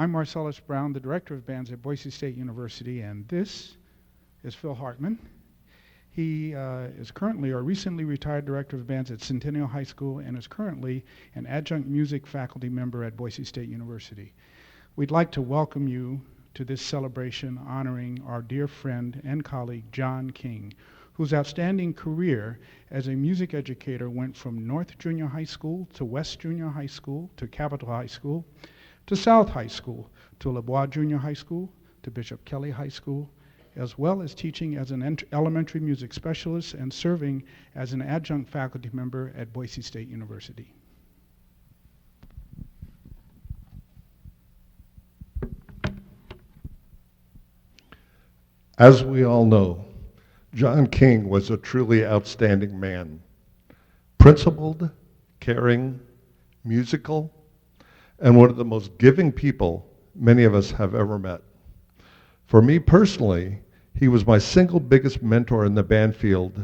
I'm Marcellus Brown, the Director of Bands at Boise State University, and this is Phil Hartman. He is currently or recently retired Director of Bands at Centennial High School and is currently an adjunct music faculty member at Boise State University. We'd like to welcome you to this celebration honoring our dear friend and colleague, John King, whose outstanding career as a music educator went from North Junior High School to West Junior High School to Capitol High School to South High School to LeBois Junior High School to Bishop Kelly High School, as well as teaching as an elementary music specialist and serving as an adjunct faculty member at Boise State University. As we all know, John King was a truly outstanding man. Principled, caring, musical, and one of the most giving people many of us have ever met. For me personally, he was my single biggest mentor in the band field,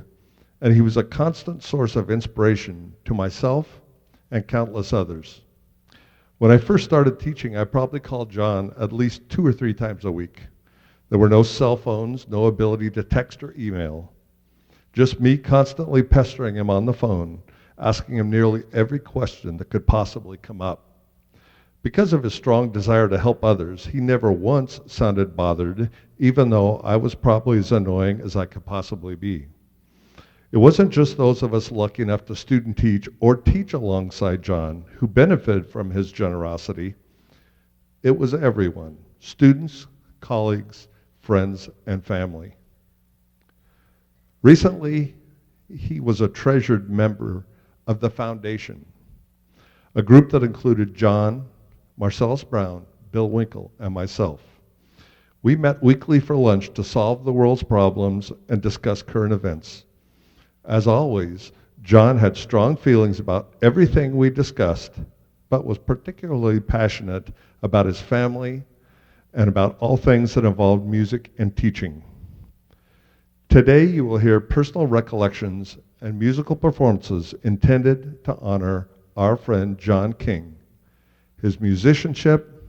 and he was a constant source of inspiration to myself and countless others. When I first started teaching, I probably called John at least 2 or 3 times a week. There were no cell phones, no ability to text or email. Just me constantly pestering him on the phone, asking him nearly every question that could possibly come up. Because of his strong desire to help others, he never once sounded bothered, even though I was probably as annoying as I could possibly be. It wasn't just those of us lucky enough to student teach or teach alongside John who benefited from his generosity. It was everyone, students, colleagues, friends, and family. Recently, he was a treasured member of the Foundation, a group that included John, Marcellus Brown, Bill Winkle, and myself. We met weekly for lunch to solve the world's problems and discuss current events. As always, John had strong feelings about everything we discussed, but was particularly passionate about his family and about all things that involved music and teaching. Today you will hear personal recollections and musical performances intended to honor our friend John King, his musicianship,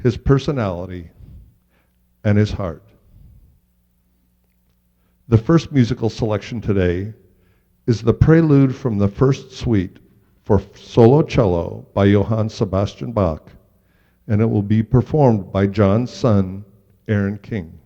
his personality, and his heart. The first musical selection today is the prelude from the first suite for solo cello by Johann Sebastian Bach, and it will be performed by John's son, Aaron King.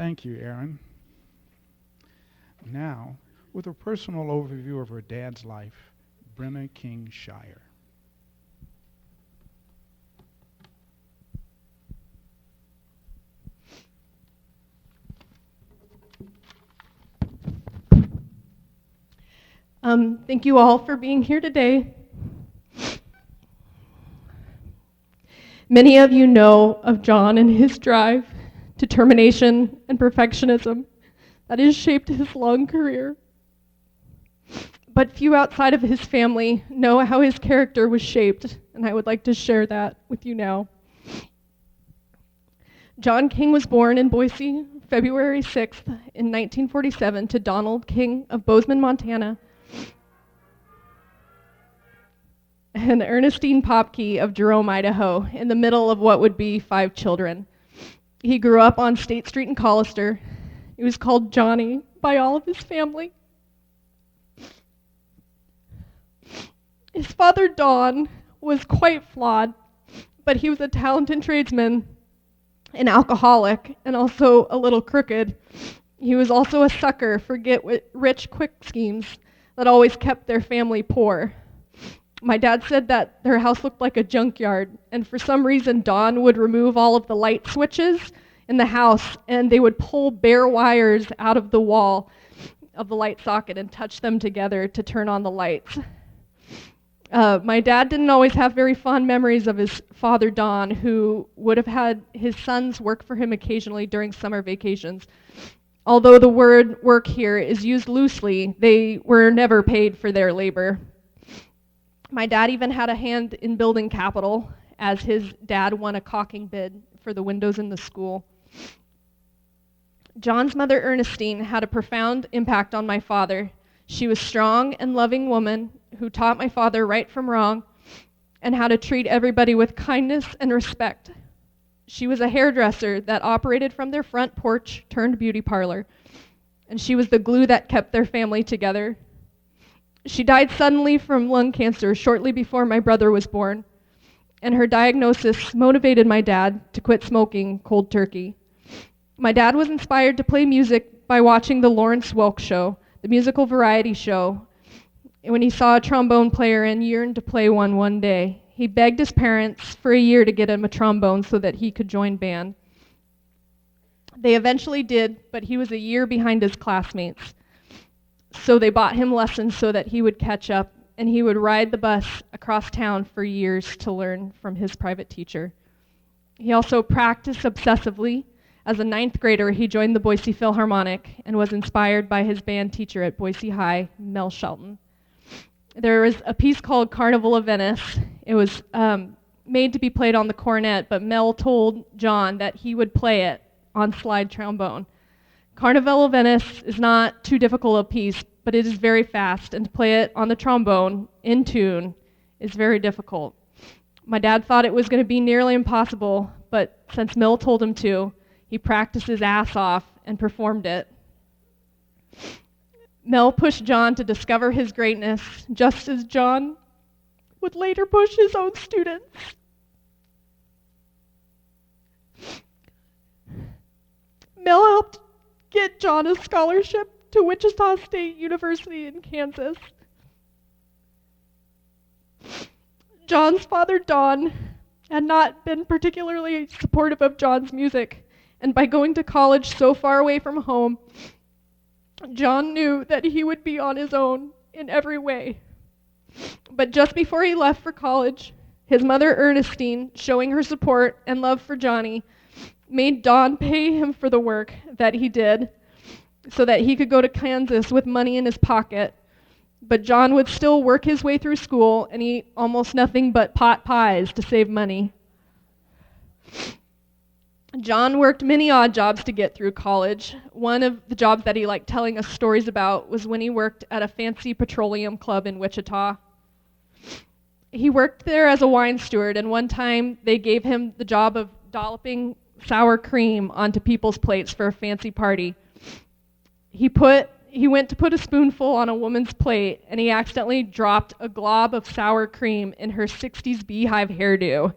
Thank you, Aaron. Now, with a personal overview of her dad's life, Brenna King Shire. Thank you all for being here today. Many of you know of John and his drive, determination, and perfectionism that has shaped his long career. But few outside of his family know how his character was shaped, and I would like to share that with you now. John King was born in Boise, February 6th in 1947 to Donald King of Bozeman, Montana, and Ernestine Popke of Jerome, Idaho, in the middle of what would be 5 children. He grew up on State Street in Collister. He was called Johnny by all of his family. His father, Don, was quite flawed, but he was a talented tradesman, an alcoholic, and also a little crooked. He was also a sucker for get-rich quick schemes that always kept their family poor. My dad said that their house looked like a junkyard, and for some reason Don would remove all of the light switches in the house, and they would pull bare wires out of the wall of the light socket and touch them together to turn on the lights. My dad didn't always have very fond memories of his father, Don, who would have had his sons work for him occasionally during summer vacations. Although the word work here is used loosely, they were never paid for their labor. My dad even had a hand in building Capitol, as his dad won a caulking bid for the windows in the school. John's mother, Ernestine, had a profound impact on my father. She was a strong and loving woman who taught my father right from wrong and how to treat everybody with kindness and respect. She was a hairdresser that operated from their front porch turned beauty parlor, and she was the glue that kept their family together. She died suddenly from lung cancer shortly before my brother was born, and her diagnosis motivated my dad to quit smoking cold turkey. My dad was inspired to play music by watching the Lawrence Welk Show, the musical variety show. When he saw a trombone player and yearned to play one day, he begged his parents for a year to get him a trombone so that he could join band. They eventually did, but he was a year behind his classmates. So they bought him lessons so that he would catch up, and he would ride the bus across town for years to learn from his private teacher. He also practiced obsessively. As a 9th grader, he joined the Boise Philharmonic and was inspired by his band teacher at Boise High, Mel Shelton. There was a piece called Carnival of Venice. It was made to be played on the cornet, but Mel told John that he would play it on slide trombone. Carnival of Venice is not too difficult a piece, but it is very fast, and to play it on the trombone in tune is very difficult. My dad thought it was going to be nearly impossible, but since Mel told him to, he practiced his ass off and performed it. Mel pushed John to discover his greatness, just as John would later push his own students. Mel helped get John a scholarship to Wichita State University in Kansas. John's father, Don, had not been particularly supportive of John's music, and by going to college so far away from home, John knew that he would be on his own in every way. But just before he left for college, his mother, Ernestine, showing her support and love for Johnny, made Don pay him for the work that he did so that he could go to Kansas with money in his pocket. But John would still work his way through school and eat almost nothing but pot pies to save money. John worked many odd jobs to get through college. One of the jobs that he liked telling us stories about was when he worked at a fancy petroleum club in Wichita. He worked there as a wine steward, and one time they gave him the job of dolloping sour cream onto people's plates for a fancy party. He went to put a spoonful on a woman's plate, and he accidentally dropped a glob of sour cream in her 60s beehive hairdo.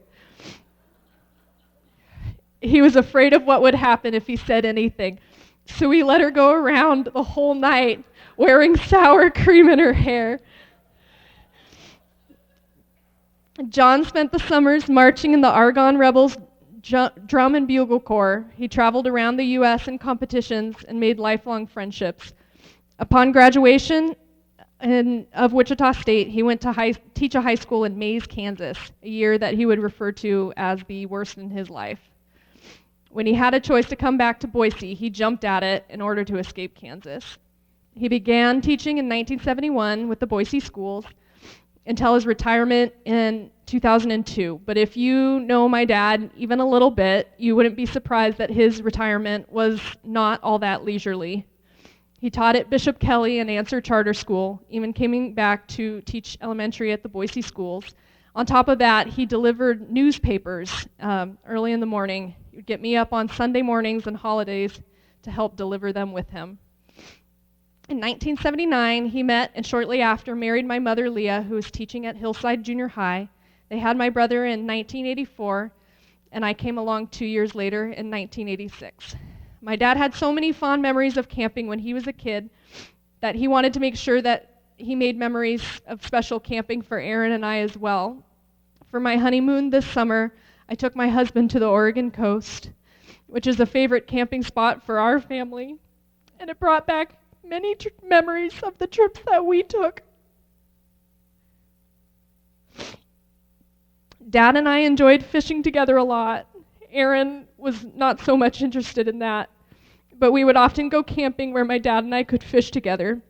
He was afraid of what would happen if he said anything. so we let her go around the whole night wearing sour cream in her hair. John spent the summers marching in the Argonne Rebels drum and bugle corps. He traveled around the U.S. in competitions and made lifelong friendships. Upon graduation of Wichita State, he went to teach a high school in Mays, Kansas, a year that he would refer to as the worst in his life. When he had a choice to come back to Boise, he jumped at it in order to escape Kansas. He began teaching in 1971 with the Boise schools until his retirement in 2002. But if you know my dad even a little bit, you wouldn't be surprised that his retirement was not all that leisurely. He taught at Bishop Kelly and Answer Charter School, even coming back to teach elementary at the Boise schools. On top of that, he delivered newspapers early in the morning. He would get me up on Sunday mornings and holidays to help deliver them with him. In 1979, he met and shortly after married my mother, Leah, who was teaching at Hillside Junior High. They had my brother in 1984, and I came along 2 years later in 1986. My dad had so many fond memories of camping when he was a kid that he wanted to make sure that he made memories of special camping for Aaron and I as well. For my honeymoon this summer, I took my husband to the Oregon coast, which is a favorite camping spot for our family, and it brought back many memories of the trips that we took. Dad and I enjoyed fishing together a lot. Aaron was not so much interested in that, but we would often go camping where my dad and I could fish together.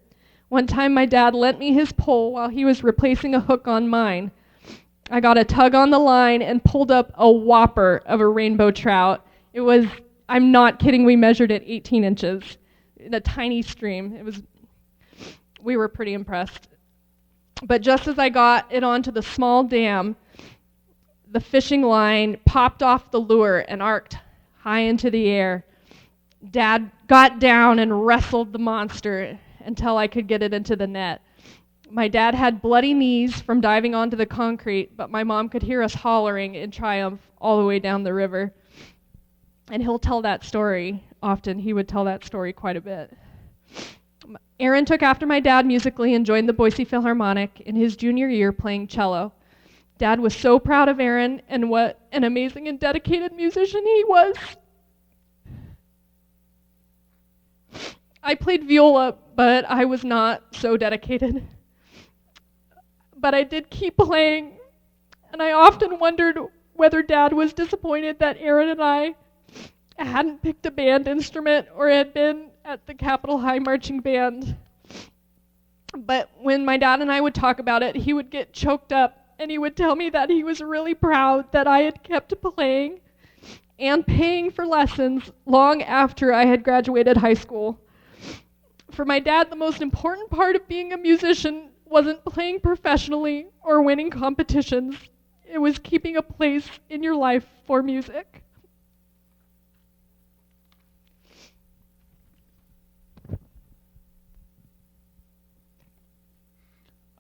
One time my dad lent me his pole while he was replacing a hook on mine. I got a tug on the line and pulled up a whopper of a rainbow trout. It was, I'm not kidding, we measured it 18 inches in a tiny stream. We were pretty impressed. But just as I got it onto the small dam, the fishing line popped off the lure and arced high into the air. Dad got down and wrestled the monster until I could get it into the net. My dad had bloody knees from diving onto the concrete, but my mom could hear us hollering in triumph all the way down the river. And he'll tell that story often. He would tell that story quite a bit. Aaron took after my dad musically and joined the Boise Philharmonic in his junior year playing cello. Dad was so proud of Aaron and what an amazing and dedicated musician he was. I played viola, but I was not so dedicated. But I did keep playing, and I often wondered whether Dad was disappointed that Aaron and I hadn't picked a band instrument or had been at the Capitol High Marching Band. But when my dad and I would talk about it, he would get choked up, and he would tell me that he was really proud that I had kept playing and paying for lessons long after I had graduated high school. For my dad, the most important part of being a musician wasn't playing professionally or winning competitions. It was keeping a place in your life for music.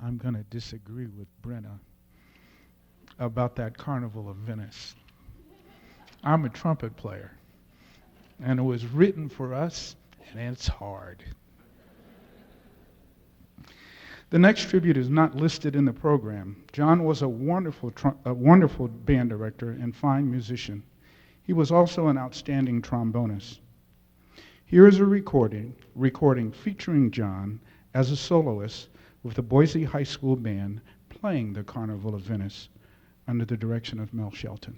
I'm going to disagree with Brenna about that Carnival of Venice. I'm a trumpet player, and it was written for us, and it's hard. The next tribute is not listed in the program. John was a wonderful band director and fine musician. He was also an outstanding trombonist. Here is a recording featuring John as a soloist with the Boise High School Band playing the Carnival of Venice under the direction of Mel Shelton.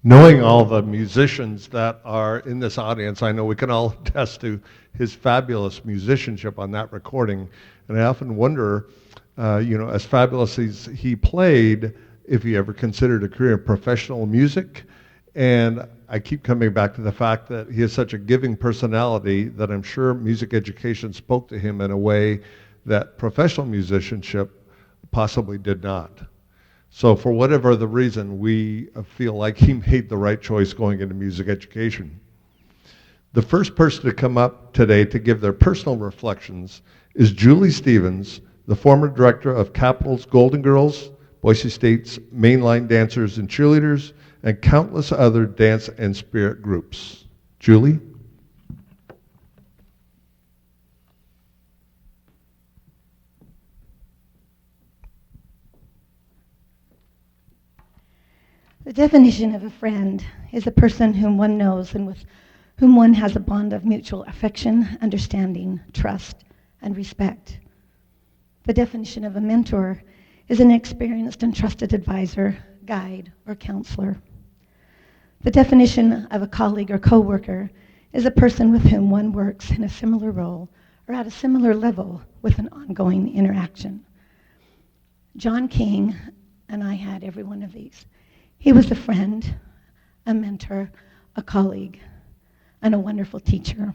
Knowing all the musicians that are in this audience, I know we can all attest to his fabulous musicianship on that recording. And I often wonder, as fabulous as he played, if he ever considered a career in professional music. And I keep coming back to the fact that he has such a giving personality that I'm sure music education spoke to him in a way that professional musicianship possibly did not. So for whatever the reason, we feel like he made the right choice going into music education. The first person to come up today to give their personal reflections is Julie Stevens, the former director of Capitol's Golden Girls, Boise State's Mainline Dancers and Cheerleaders, and countless other dance and spirit groups. Julie? The definition of a friend is a person whom one knows and with whom one has a bond of mutual affection, understanding, trust, and respect. The definition of a mentor is an experienced and trusted advisor, guide, or counselor. The definition of a colleague or coworker is a person with whom one works in a similar role or at a similar level with an ongoing interaction. John King and I had every one of these. He was a friend, a mentor, a colleague, and a wonderful teacher.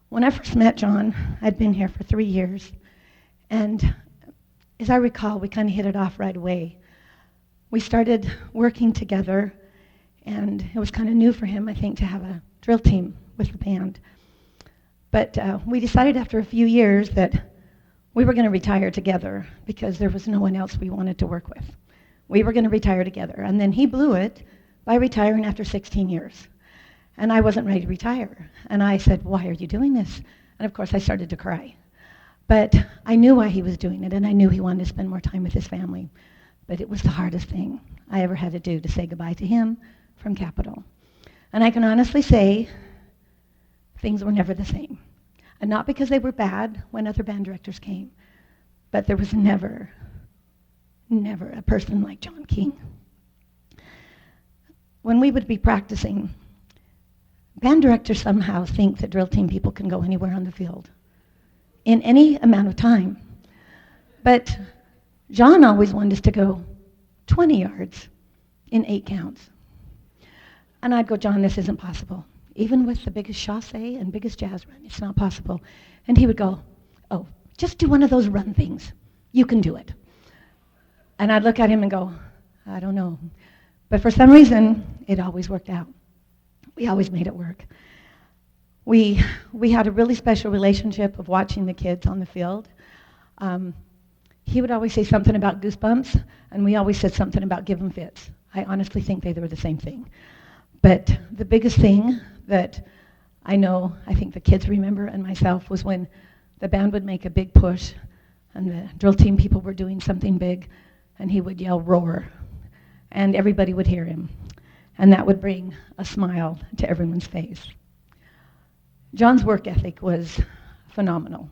When I first met John, I'd been here for 3 years, and as I recall, we kind of hit it off right away. We started working together, and it was kind of new for him, I think, to have a drill team with the band. But we decided after a few years that we were going to retire together because there was no one else we wanted to work with. We were going to retire together. And then he blew it by retiring after 16 years. And I wasn't ready to retire. And I said, "Why are you doing this?" And of course, I started to cry. But I knew why he was doing it, and I knew he wanted to spend more time with his family. But it was the hardest thing I ever had to do, to say goodbye to him from Capitol. And I can honestly say things were never the same. And not because they were bad when other band directors came, but there was never a person like John King. When we would be practicing, band directors somehow think that drill team people can go anywhere on the field in any amount of time. But John always wanted us to go 20 yards in 8 counts. And I'd go, "John, this isn't possible. Even with the biggest chasse and biggest jazz run, it's not possible." And he would go, "Oh, just do one of those run things. You can do it." And I'd look at him and go, "I don't know." But for some reason, it always worked out. We always made it work. We had a really special relationship of watching the kids on the field. He would always say something about goosebumps, and we always said something about give 'em fits. I honestly think they were the same thing. But the biggest thing that I think the kids remember and myself, was when the band would make a big push and the drill team people were doing something big, and he would yell, "Roar," and everybody would hear him. And that would bring a smile to everyone's face. John's work ethic was phenomenal.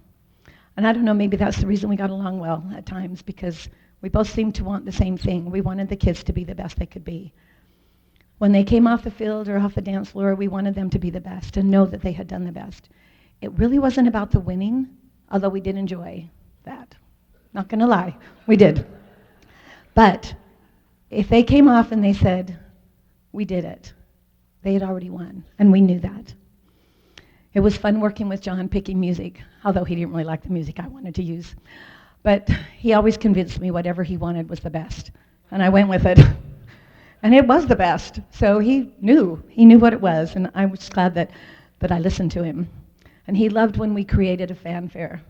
And I don't know, maybe that's the reason we got along well at times, because we both seemed to want the same thing. We wanted the kids to be the best they could be. When they came off the field or off the dance floor, we wanted them to be the best and know that they had done the best. It really wasn't about the winning, although we did enjoy that. Not going to lie, we did. But if they came off and they said, "We did it," they had already won, and we knew that. It was fun working with John, picking music, although he didn't really like the music I wanted to use. But he always convinced me whatever he wanted was the best, and I went with it. And it was the best, so he knew what it was, and I was glad that I listened to him. And he loved when we created a fanfare.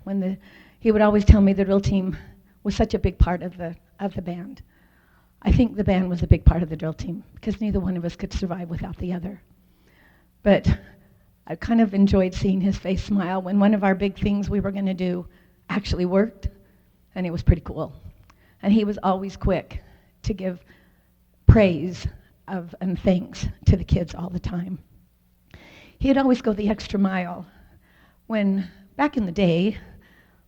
He would always tell me the drill team was such a big part of the band. I think the band was a big part of the drill team, because neither one of us could survive without the other. But I kind of enjoyed seeing his face smile when one of our big things we were going to do actually worked, and it was pretty cool. And he was always quick to give praise and thanks to the kids all the time. He'd always go the extra mile. When, back in the day,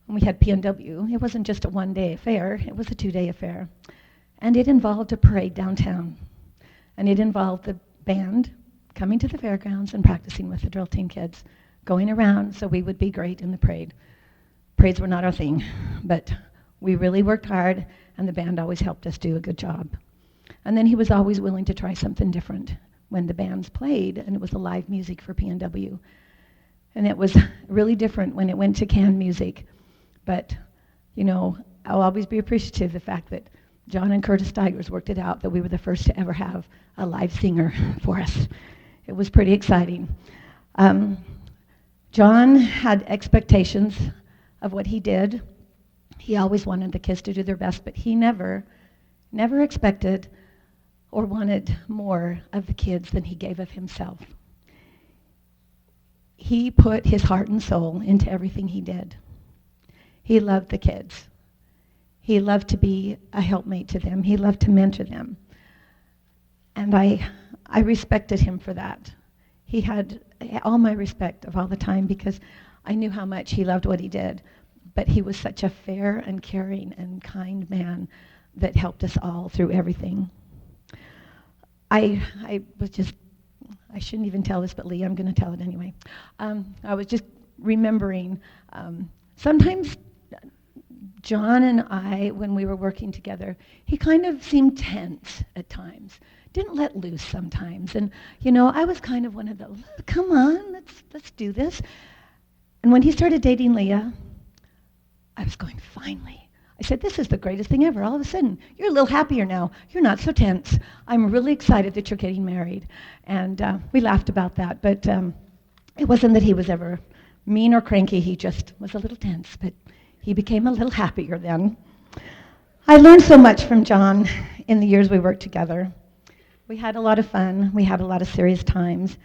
when we had PNW, it wasn't just a one-day affair, it was a 2-day affair. And it involved a parade downtown. And it involved the band coming to the fairgrounds and practicing with the drill team kids, going around so we would be great in the parade. Parades were not our thing, but we really worked hard, and the band always helped us do a good job. And then he was always willing to try something different when the bands played, and it was the live music for PNW. And it was really different when it went to canned music. But, I'll always be appreciative of the fact that John and Curtis Stigers worked it out that we were the first to ever have a live singer for us. It was pretty exciting. John had expectations of what he did. He always wanted the kids to do their best, but he never expected or wanted more of the kids than he gave of himself. He put his heart and soul into everything he did. He loved the kids. He loved to be a helpmate to them. He loved to mentor them. And I respected him for that. He had all my respect of all the time because I knew how much he loved what he did. But he was such a fair and caring and kind man that helped us all through everything. I shouldn't even tell this, but Lee, I'm going to tell it anyway. I was just remembering, sometimes John and I, when we were working together, he kind of seemed tense at times. Didn't let loose sometimes. And, I was kind of one of those, come on, let's do this. And when he started dating Leah, I was going, finally. I said, this is the greatest thing ever. All of a sudden, you're a little happier now. You're not so tense. I'm really excited that you're getting married. And we laughed about that. But it wasn't that he was ever mean or cranky. He just was a little tense. But he became a little happier then. I learned so much from John in the years we worked together. We had a lot of fun. We had a lot of serious times.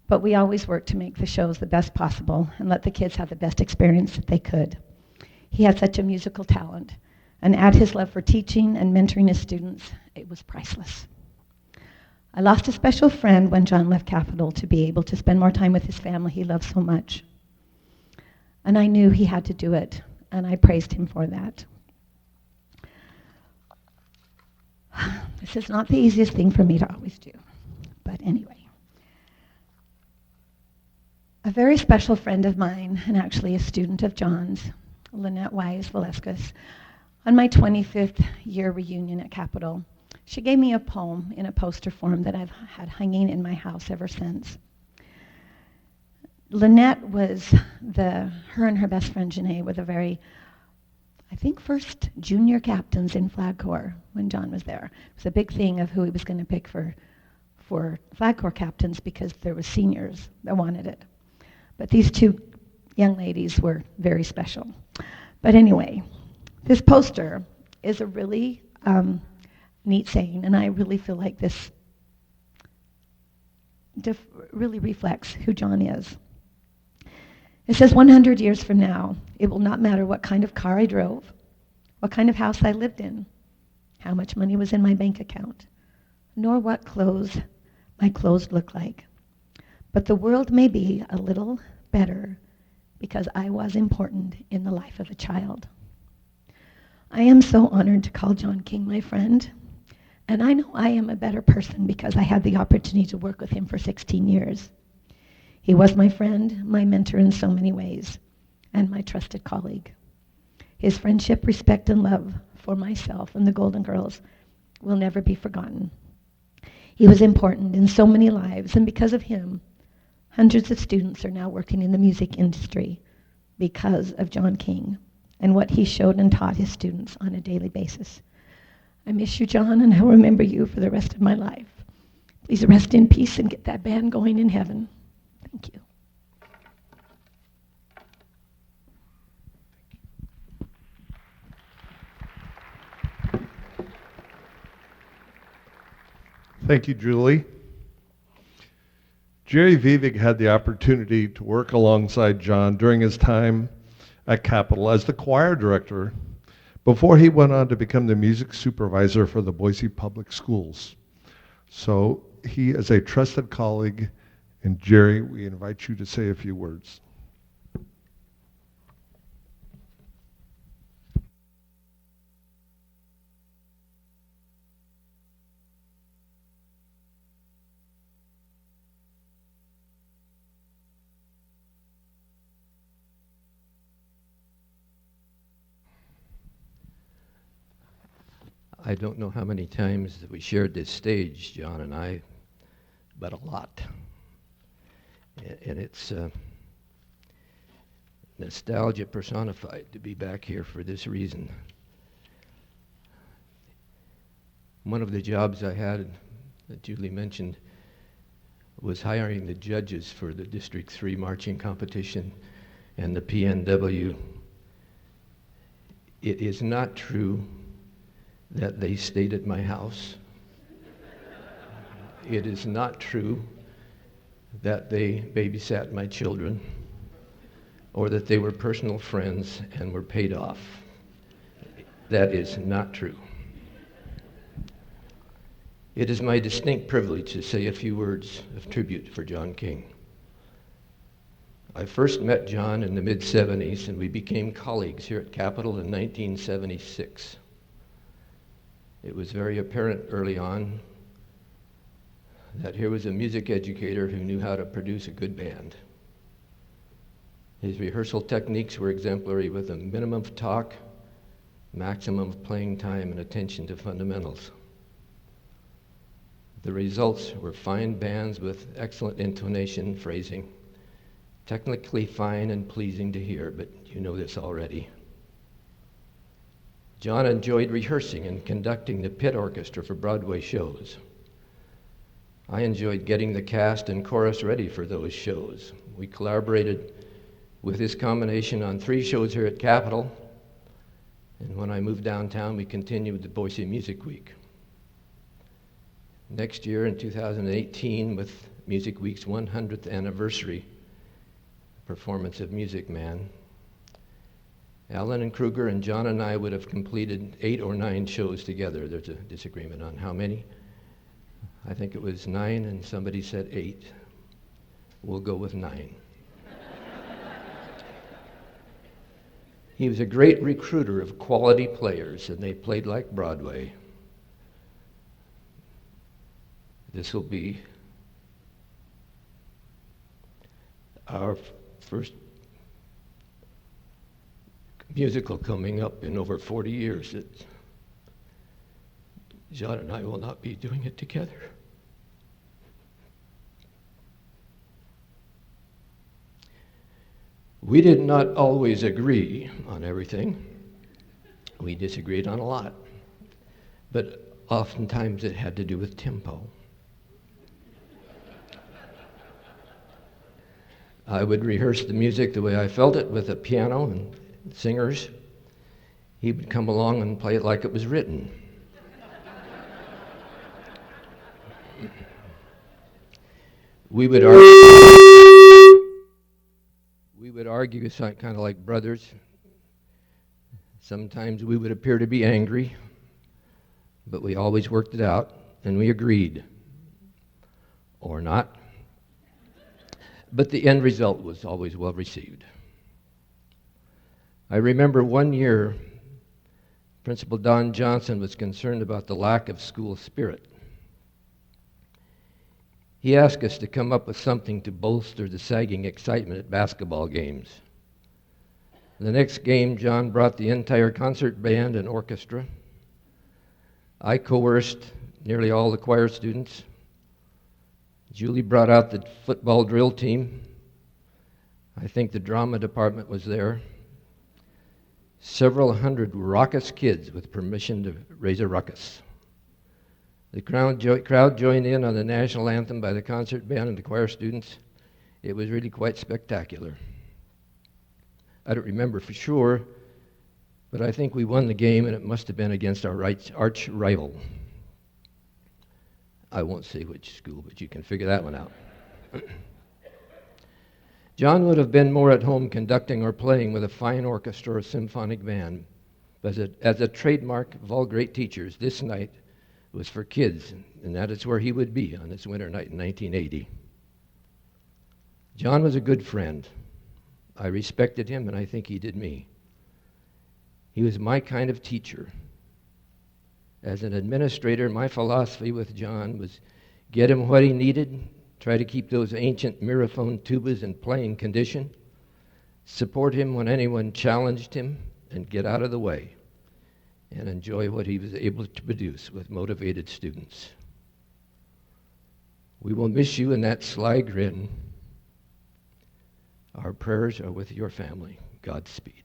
But we always worked to make the shows the best possible and let the kids have the best experience that they could. He had such a musical talent, and add his love for teaching and mentoring his students, it was priceless. I lost a special friend when John left Capitol to be able to spend more time with his family he loved so much. And I knew he had to do it, and I praised him for that. This is not the easiest thing for me to always do, but anyway. A very special friend of mine, and actually a student of John's, Lynette Wise Velasquez, on my 25th year reunion at Capitol, she gave me a poem in a poster form that I've had hanging in my house ever since. Lynette was her and her best friend Janae were the very, I think, first junior captains in Flag Corps when John was there. It was a big thing of who he was going to pick for Flag Corps captains because there were seniors that wanted it. But these two young ladies were very special. But anyway, this poster is a really neat saying, and I really feel like this really reflects who John is. It says, 100 years from now, it will not matter what kind of car I drove, what kind of house I lived in, how much money was in my bank account, nor what clothes my clothes look like. But the world may be a little better because I was important in the life of a child. I am so honored to call John King my friend, and I know I am a better person because I had the opportunity to work with him for 16 years. He was my friend, my mentor in so many ways, and my trusted colleague. His friendship, respect, and love for myself and the Golden Girls will never be forgotten. He was important in so many lives, and because of him, hundreds of students are now working in the music industry because of John King and what he showed and taught his students on a daily basis. I miss you, John, and I'll remember you for the rest of my life. Please rest in peace and get that band going in heaven. Thank you. Thank you, Julie. Jerry Vivek had the opportunity to work alongside John during his time at Capitol as the choir director before he went on to become the music supervisor for the Boise Public Schools. So he is a trusted colleague, and Jerry, we invite you to say a few words. I don't know how many times that we shared this stage, John and I, but a lot. And it's nostalgia personified to be back here for this reason. One of the jobs I had that Julie mentioned was hiring the judges for the District 3 marching competition and the PNW. It is not true that they stayed at my house. It is not true that they babysat my children or that they were personal friends and were paid off. That is not true. It is my distinct privilege to say a few words of tribute for John King. I first met John in the mid-'70s, and we became colleagues here at Capitol in 1976. It was very apparent early on that here was a music educator who knew how to produce a good band. His rehearsal techniques were exemplary, with a minimum of talk, maximum of playing time, and attention to fundamentals. The results were fine bands with excellent intonation, phrasing, technically fine and pleasing to hear, but you know this already. John enjoyed rehearsing and conducting the pit orchestra for Broadway shows. I enjoyed getting the cast and chorus ready for those shows. We collaborated with his combination on 3 shows here at Capitol, and when I moved downtown, we continued the Boise Music Week. Next year, in 2018, with Music Week's 100th anniversary performance of Music Man, Alan and Kruger and John and I would have completed 8 or 9 shows together. There's a disagreement on how many. I think it was 9, and somebody said 8. We'll go with 9. He was a great recruiter of quality players, and they played like Broadway. This will be our first musical coming up in over 40 years that John and I will not be doing it together. We did not always agree on everything. We disagreed on a lot, but oftentimes it had to do with tempo. I would rehearse the music the way I felt it with a piano and singers. He would come along and play it like it was written. We would argue kind of like brothers. Sometimes we would appear to be angry, but we always worked it out, and we agreed. Or not. But the end result was always well received. I remember one year, Principal Don Johnson was concerned about the lack of school spirit. He asked us to come up with something to bolster the sagging excitement at basketball games. The next game, John brought the entire concert band and orchestra. I coerced nearly all the choir students. Julie brought out the football drill team. I think the drama department was there. Several hundred raucous kids with permission to raise a ruckus. The crowd joined in on the national anthem by the concert band and the choir students. It was really quite spectacular. I don't remember for sure, but I think we won the game, and it must have been against our arch rival. I won't say which school, but you can figure that one out. John would have been more at home conducting or playing with a fine orchestra or symphonic band. But as a trademark of all great teachers, this night was for kids, and that is where he would be on this winter night in 1980. John was a good friend. I respected him, and I think he did me. He was my kind of teacher. As an administrator, my philosophy with John was get him what he needed, try to keep those ancient Miraphone tubas in playing condition, support him when anyone challenged him, and get out of the way, and enjoy what he was able to produce with motivated students. We will miss you in that sly grin. Our prayers are with your family. Godspeed.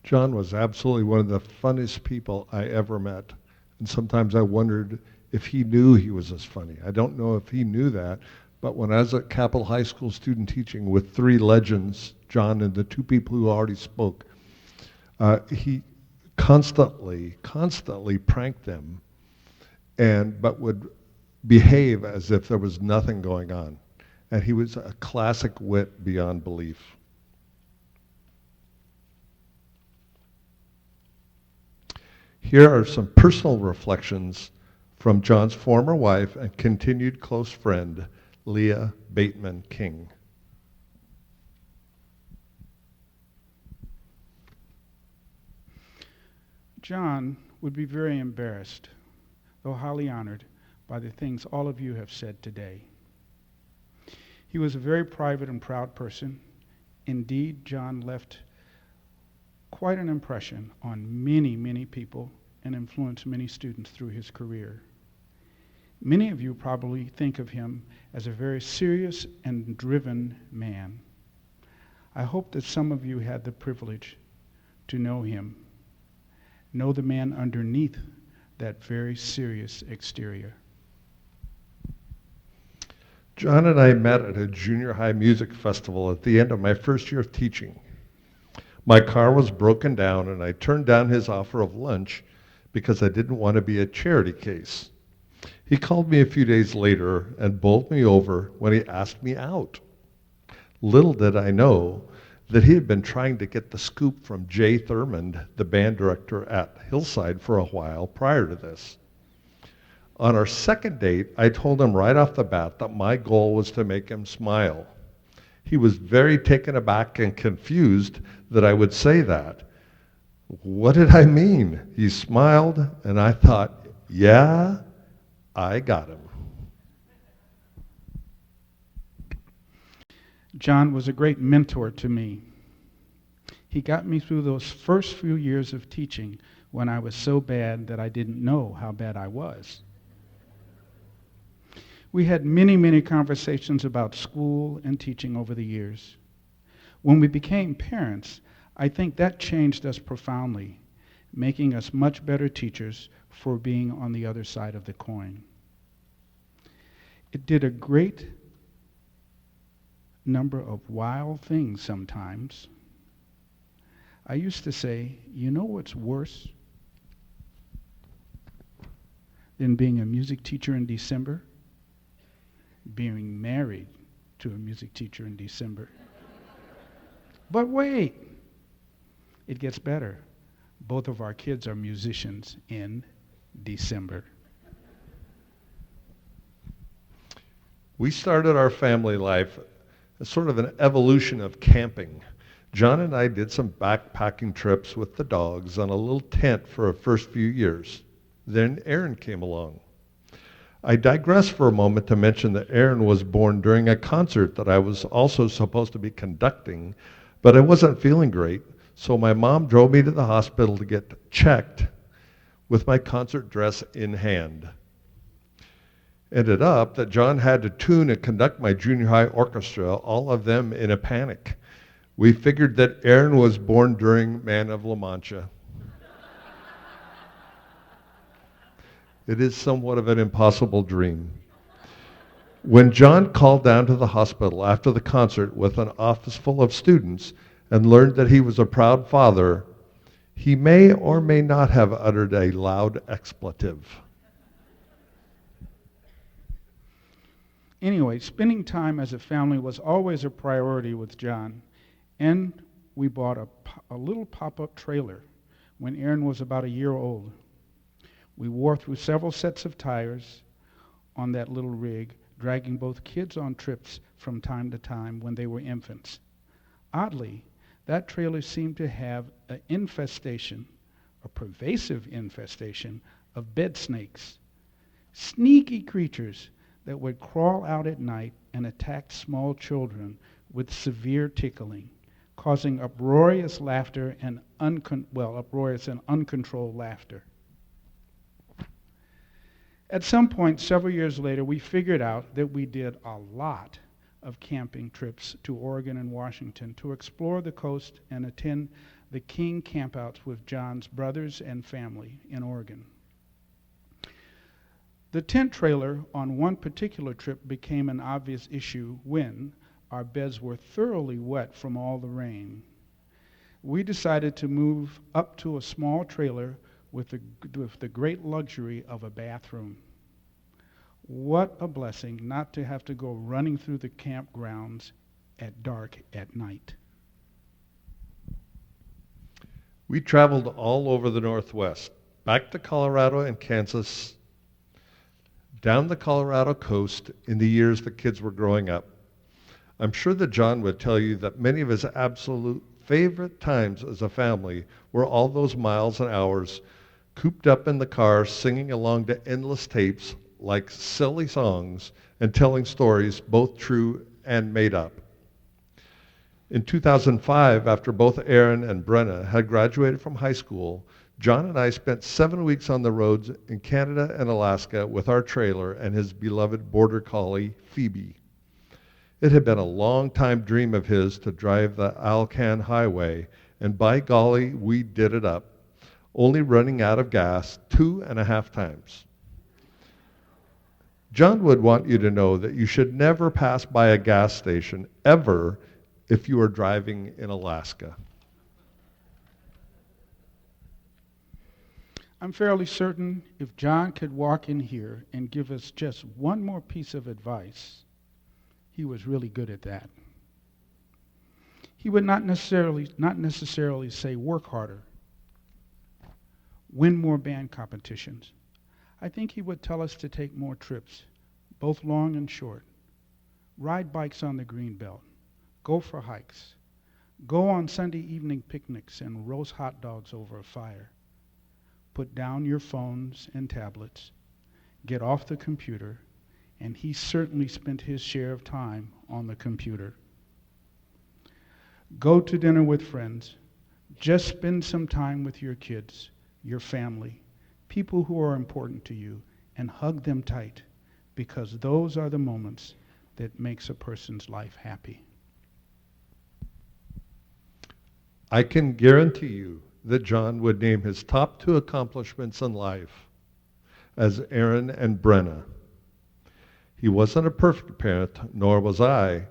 John was absolutely one of the funniest people I ever met. And sometimes I wondered if he knew he was as funny. I don't know if he knew that, but when I was at Capitol High School student teaching with 3 legends, John and the 2 people who already spoke, he constantly pranked them. but would behave as if there was nothing going on. And he was a classic wit beyond belief. Here are some personal reflections from John's former wife and continued close friend, Leah Bateman King. John would be very embarrassed, though highly honored, by the things all of you have said today. He was a very private and proud person. Indeed, John left quite an impression on many, many people and influenced many students through his career. Many of you probably think of him as a very serious and driven man. I hope that some of you had the privilege to know him, know the man underneath that very serious exterior. John and I met at a junior high music festival at the end of my first year of teaching. My car was broken down and I turned down his offer of lunch because I didn't want to be a charity case. He called me a few days later and bowled me over when he asked me out. Little did I know that he had been trying to get the scoop from Jay Thurmond, the band director at Hillside, for a while prior to this. On our second date, I told him right off the bat that my goal was to make him smile. He was very taken aback and confused that I would say that. What did I mean? He smiled, and I thought, yeah, I got him. John was a great mentor to me. He got me through those first few years of teaching when I was so bad that I didn't know how bad I was. We had many, many conversations about school and teaching over the years. When we became parents, I think that changed us profoundly, making us much better teachers for being on the other side of the coin. It did a great number of wild things sometimes. I used to say, you know what's worse than being a music teacher in December? Being married to a music teacher in December. But wait, it gets better. Both of our kids are musicians in December. We started our family life as sort of an evolution of camping. John and I did some backpacking trips with the dogs on a little tent for our first few years. Then Aaron came along. I digress for a moment to mention that Aaron was born during a concert that I was also supposed to be conducting, but I wasn't feeling great, so my mom drove me to the hospital to get checked with my concert dress in hand. Ended up that John had to tune and conduct my junior high orchestra, all of them in a panic. We figured that Aaron was born during Man of La Mancha. It is somewhat of an impossible dream. When John called down to the hospital after the concert with an office full of students and learned that he was a proud father, he may or may not have uttered a loud expletive. Anyway, spending time as a family was always a priority with John, and we bought a little pop-up trailer when Aaron was about a year old. We wore through several sets of tires on that little rig, dragging both kids on trips from time to time when they were infants. Oddly, that trailer seemed to have an infestation, a pervasive infestation, of bed snakes, sneaky creatures that would crawl out at night and attack small children with severe tickling, causing uproarious laughter and uproarious and uncontrolled laughter. At some point, several years later, we figured out that we did a lot of camping trips to Oregon and Washington to explore the coast and attend the King campouts with John's brothers and family in Oregon. The tent trailer on one particular trip became an obvious issue when our beds were thoroughly wet from all the rain. We decided to move up to a small trailer with the great luxury of a bathroom. What a blessing not to have to go running through the campgrounds at dark at night. We traveled all over the Northwest, back to Colorado and Kansas, down the Colorado coast in the years the kids were growing up. I'm sure that John would tell you that many of his absolute favorite times as a family were all those miles and hours cooped up in the car singing along to endless tapes like silly songs and telling stories both true and made up. In 2005, after both Aaron and Brenna had graduated from high school, John and I spent 7 weeks on the roads in Canada and Alaska with our trailer and his beloved border collie, Phoebe. It had been a long-time dream of his to drive the Alcan Highway, and by golly, we did it up, only running out of gas 2.5 times. John would want you to know that you should never pass by a gas station, ever, if you are driving in Alaska. I'm fairly certain if John could walk in here and give us just one more piece of advice, he was really good at that. He would not necessarily say work harder, win more band competitions. I think he would tell us to take more trips, both long and short, ride bikes on the Greenbelt, go for hikes, go on Sunday evening picnics and roast hot dogs over a fire. Put down your phones and tablets, get off the computer, and he certainly spent his share of time on the computer. Go to dinner with friends. Just spend some time with your kids, your family, people who are important to you, and hug them tight, because those are the moments that makes a person's life happy. I can guarantee you that John would name his top 2 accomplishments in life as Aaron and Brenna. He wasn't a perfect parent, nor was I,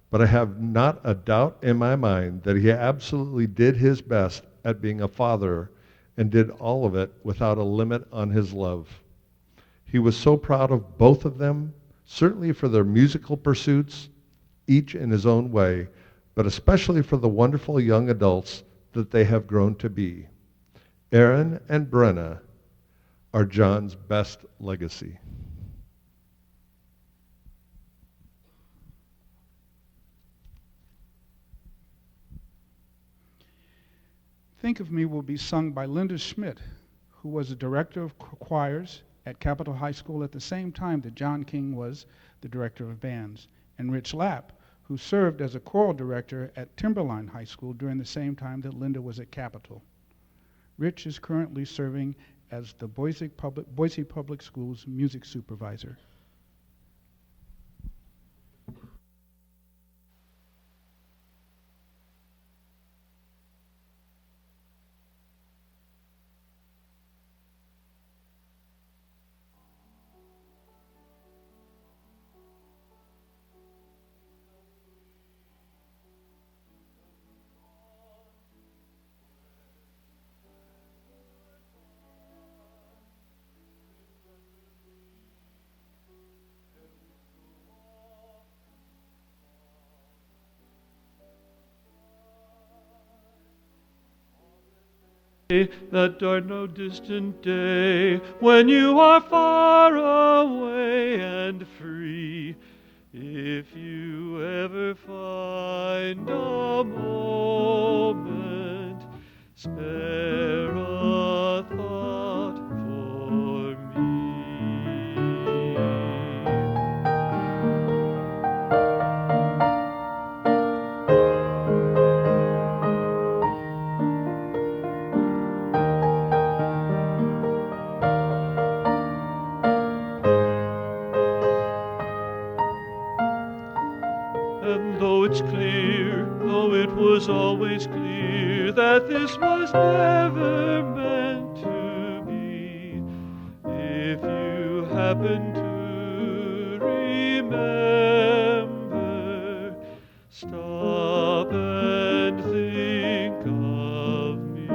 but I have not a doubt in my mind that he absolutely did his best at being a father and did all of it without a limit on his love. He was so proud of both of them, certainly for their musical pursuits, each in his own way, but especially for the wonderful young adults that they have grown to be. Aaron and Brenna are John's best legacy. Think of Me will be sung by Linda Schmidt, who was a director of choirs at Capitol High School at the same time that John King was the director of bands, and Rich Lapp, who served as a choral director at Timberline High School during the same time that Linda was at Capitol. Rich is currently serving as the Boise Public Schools music supervisor. That dark no distant day, when you are far away and free, if you ever find a moment, spare a thought for me. And though it's clear, though it was always clear, that this was never meant to be, if you happen to remember, stop and think of me.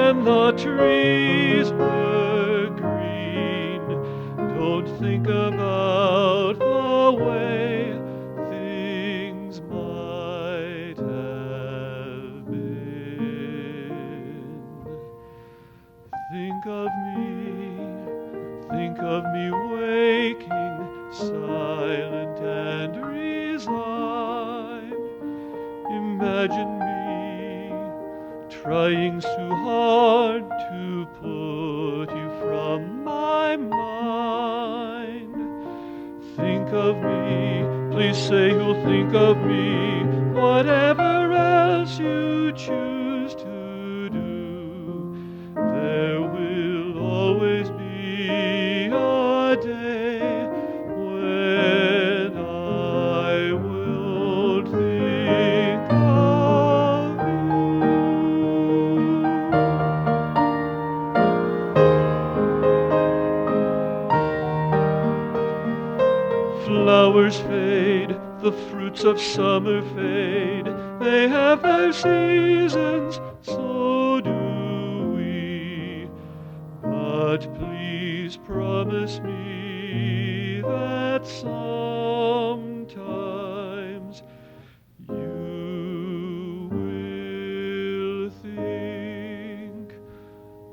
when the trees were green. Don't think about the way things might have been. Think of me waking, silent and resigned. Imagine me trying so hard to put you from my mind. Think of me, please say you'll think of me, whatever else you choose to do. There will always be a day when I will think of you. Flowers fade, the fruits of summer fade, they have their seasons, so do we. But please promise me that sometimes you will think of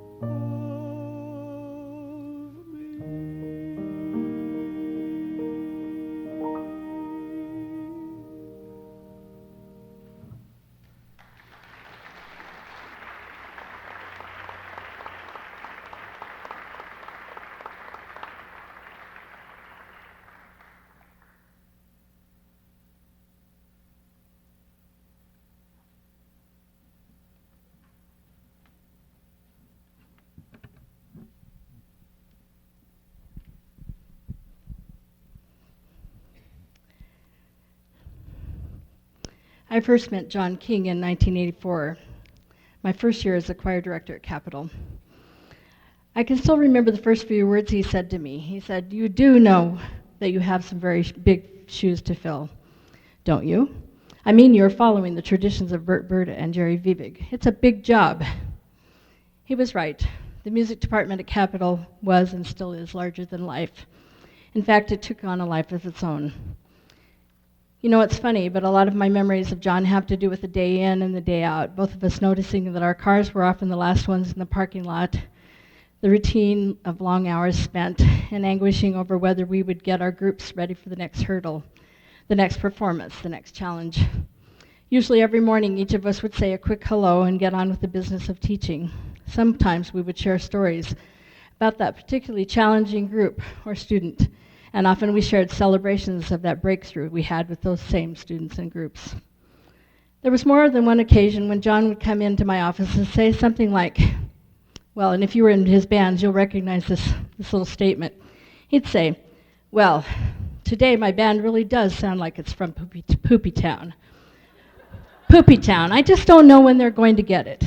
me. I first met John King in 1984, my first year as a choir director at Capitol. I can still remember the first few words he said to me. He said, "You do know that you have some very big shoes to fill, don't you? I mean, you're following the traditions of Bert Berta and Jerry Vivig. It's a big job." He was right. The music department at Capitol was and still is larger than life. In fact, it took on a life of its own. You know, it's funny, but a lot of my memories of John have to do with the day in and the day out, both of us noticing that our cars were often the last ones in the parking lot, the routine of long hours spent, and anguishing over whether we would get our groups ready for the next hurdle, the next performance, the next challenge. Usually every morning, each of us would say a quick hello and get on with the business of teaching. Sometimes we would share stories about that particularly challenging group or student, and often we shared celebrations of that breakthrough we had with those same students and groups. There was more than one occasion when John would come into my office and say something like, well, and if you were in his bands, you'll recognize this little statement. He'd say, "Well, today my band really does sound like it's from Poopy Town. Poopy Town, I just don't know when they're going to get it."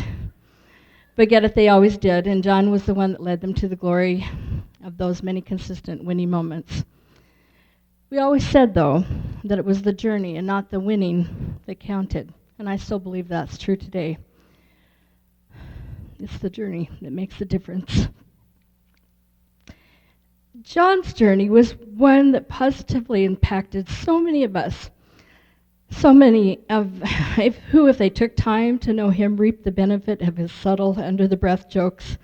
But get it, they always did, and John was the one that led them to the glory of those many consistent winning moments. We always said, though, that it was the journey and not the winning that counted, and I still believe that's true today. It's the journey that makes the difference. John's journey was one that positively impacted so many of us, so many of who, if they took time to know him, reaped the benefit of his subtle, under-the-breath jokes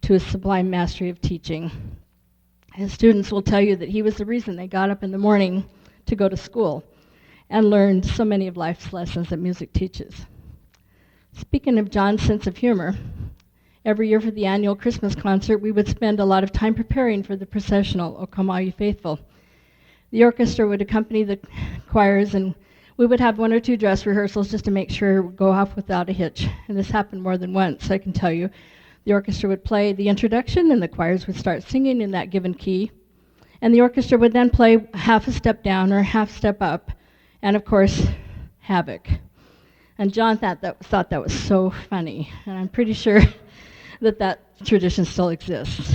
to his sublime mastery of teaching. His students will tell you that he was the reason they got up in the morning to go to school and learned so many of life's lessons that music teaches. Speaking of John's sense of humor, every year for the annual Christmas concert, we would spend a lot of time preparing for the processional, O Come All Ye Faithful. The orchestra would accompany the choirs, and we would have one or two dress rehearsals just to make sure it would go off without a hitch. And this happened more than once, I can tell you. The orchestra would play the introduction, and the choirs would start singing in that given key. And the orchestra would then play half a step down or half step up, and of course, Havoc. And John thought that was so funny, and I'm pretty sure that tradition still exists.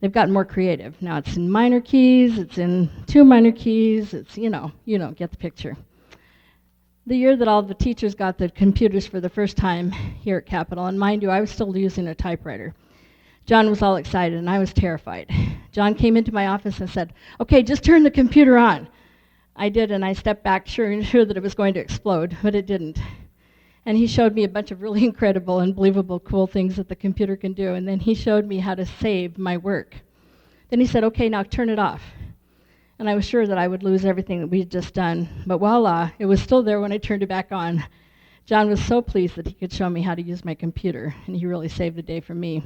They've gotten more creative. Now it's in minor keys, it's in 2 minor keys, it's, you know, get the picture. The year that all the teachers got the computers for the first time here at Capitol, and mind you, I was still using a typewriter. John was all excited, and I was terrified. John came into my office and said, "Okay, just turn the computer on." I did, and I stepped back sure that it was going to explode, but it didn't. And he showed me a bunch of really incredible, unbelievable, cool things that the computer can do, and then he showed me how to save my work. Then he said, "Okay, now turn it off." And I was sure that I would lose everything that we had just done, but voila, it was still there when I turned it back on. John was so pleased that he could show me how to use my computer, and he really saved the day for me.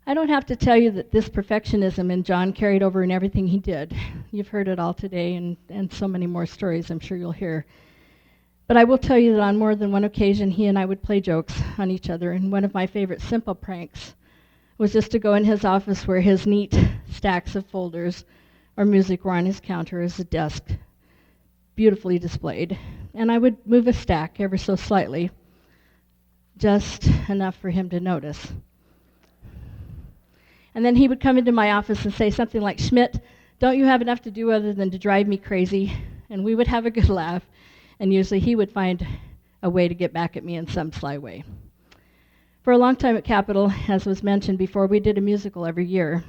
I don't have to tell you that this perfectionism in John carried over in everything he did. You've heard it all today, and so many more stories I'm sure you'll hear. But I will tell you that on more than one occasion, he and I would play jokes on each other, and one of my favorite simple pranks was just to go in his office where his neat stacks of folders or music were on his counter as a desk, beautifully displayed, and I would move a stack ever so slightly, just enough for him to notice. And then he would come into my office and say something like, "Schmidt, don't you have enough to do other than to drive me crazy?" And we would have a good laugh, and usually he would find a way to get back at me in some sly way. For a long time at Capitol, as was mentioned before, we did a musical every year.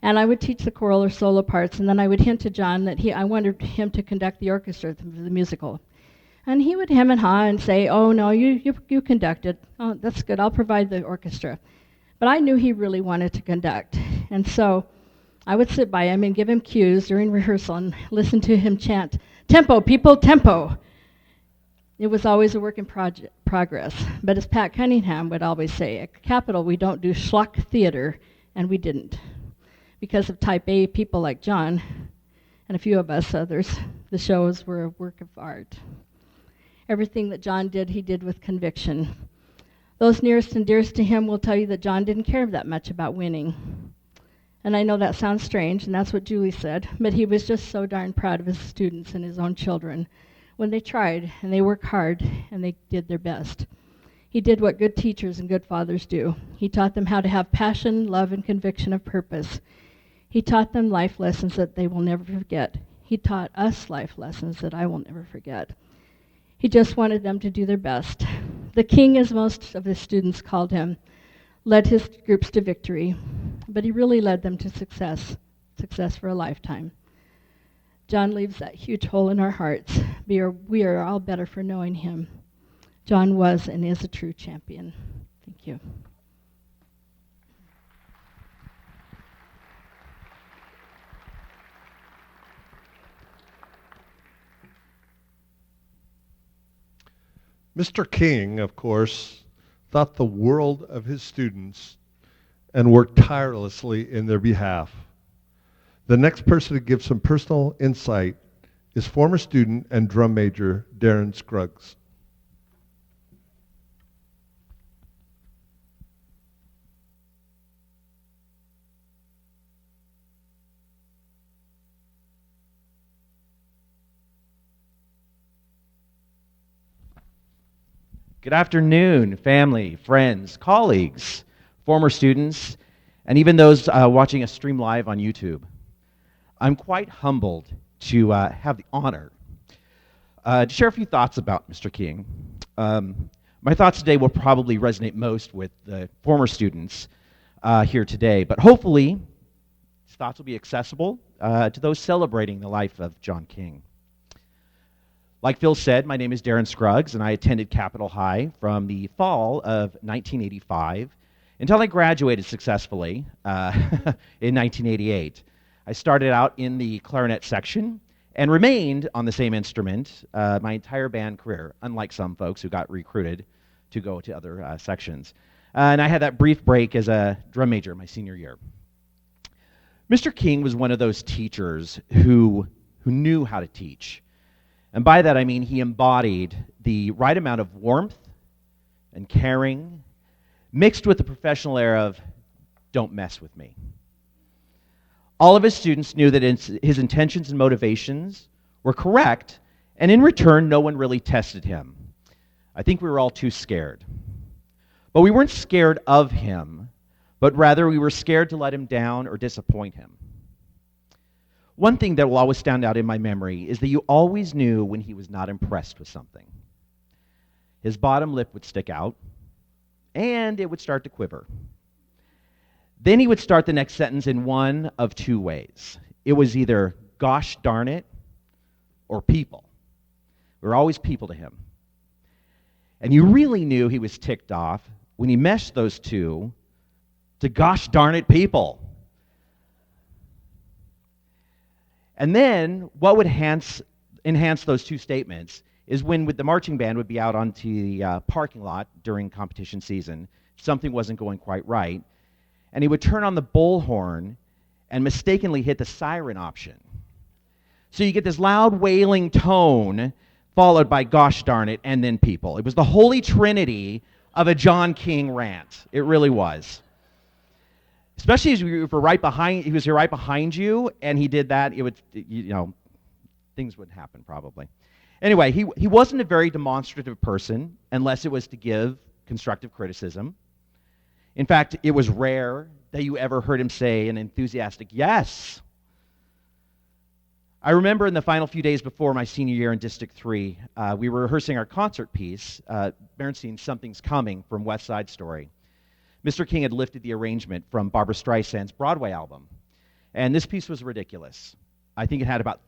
And I would teach the choral or solo parts, and then I would hint to John that I wanted him to conduct the orchestra for the musical. And he would hem and haw and say, "Oh, no, you conduct it. Oh, that's good. I'll provide the orchestra." But I knew he really wanted to conduct. And so I would sit by him and give him cues during rehearsal and listen to him chant, "Tempo, people, tempo." It was always a work in progress. But as Pat Cunningham would always say, at Capitol we don't do schlock theater, and we didn't. Because of type A people like John and a few of us others, the shows were a work of art. Everything that John did, he did with conviction. Those nearest and dearest to him will tell you that John didn't care that much about winning. And I know that sounds strange, and that's what Julie said, but he was just so darn proud of his students and his own children when they tried and they worked hard and they did their best. He did what good teachers and good fathers do. He taught them how to have passion, love, and conviction of purpose. He taught them life lessons that they will never forget. He taught us life lessons that I will never forget. He just wanted them to do their best. The king, as most of his students called him, led his groups to victory, but he really led them to success for a lifetime. John leaves that huge hole in our hearts. We are all better for knowing him. John was and is a true champion. Thank you. Mr. King, of course, thought the world of his students and worked tirelessly in their behalf. The next person to give some personal insight is former student and drum major Darren Scruggs. Good afternoon, family, friends, colleagues, former students, and even those watching us stream live on YouTube. I'm quite humbled to have the honor to share a few thoughts about Mr. King. My thoughts today will probably resonate most with the former students here today, but hopefully these thoughts will be accessible to those celebrating the life of John King. Like Phil said, my name is Darren Scruggs, and I attended Capitol High from the fall of 1985 until I graduated successfully in 1988. I started out in the clarinet section and remained on the same instrument my entire band career, unlike some folks who got recruited to go to other sections. And I had that brief break as a drum major my senior year. Mr. King was one of those teachers who knew how to teach. And by that I mean he embodied the right amount of warmth and caring, mixed with the professional air of, "Don't mess with me." All of his students knew that his intentions and motivations were correct, and in return, no one really tested him. I think we were all too scared. But we weren't scared of him, but rather we were scared to let him down or disappoint him. One thing that will always stand out in my memory is that you always knew when he was not impressed with something. His bottom lip would stick out, and it would start to quiver. Then he would start the next sentence in one of two ways. It was either, gosh darn it, or people. We were always people to him. And you really knew he was ticked off when he meshed those two to gosh darn it, people. And then what would enhance those two statements is when the marching band would be out onto the parking lot during competition season, something wasn't going quite right, and he would turn on the bullhorn and mistakenly hit the siren option. So you get this loud wailing tone followed by gosh darn it and then people. It was the holy trinity of a John King rant. It really was. Especially as he was right behind you, and he did that, it would, things would happen probably. Anyway, he wasn't a very demonstrative person unless it was to give constructive criticism. In fact, it was rare that you ever heard him say an enthusiastic yes. I remember in the final few days before my senior year in District 3, we were rehearsing our concert piece, Bernstein's Something's Coming from West Side Story. Mr. King had lifted the arrangement from Barbra Streisand's Broadway album. And this piece was ridiculous. I think it had about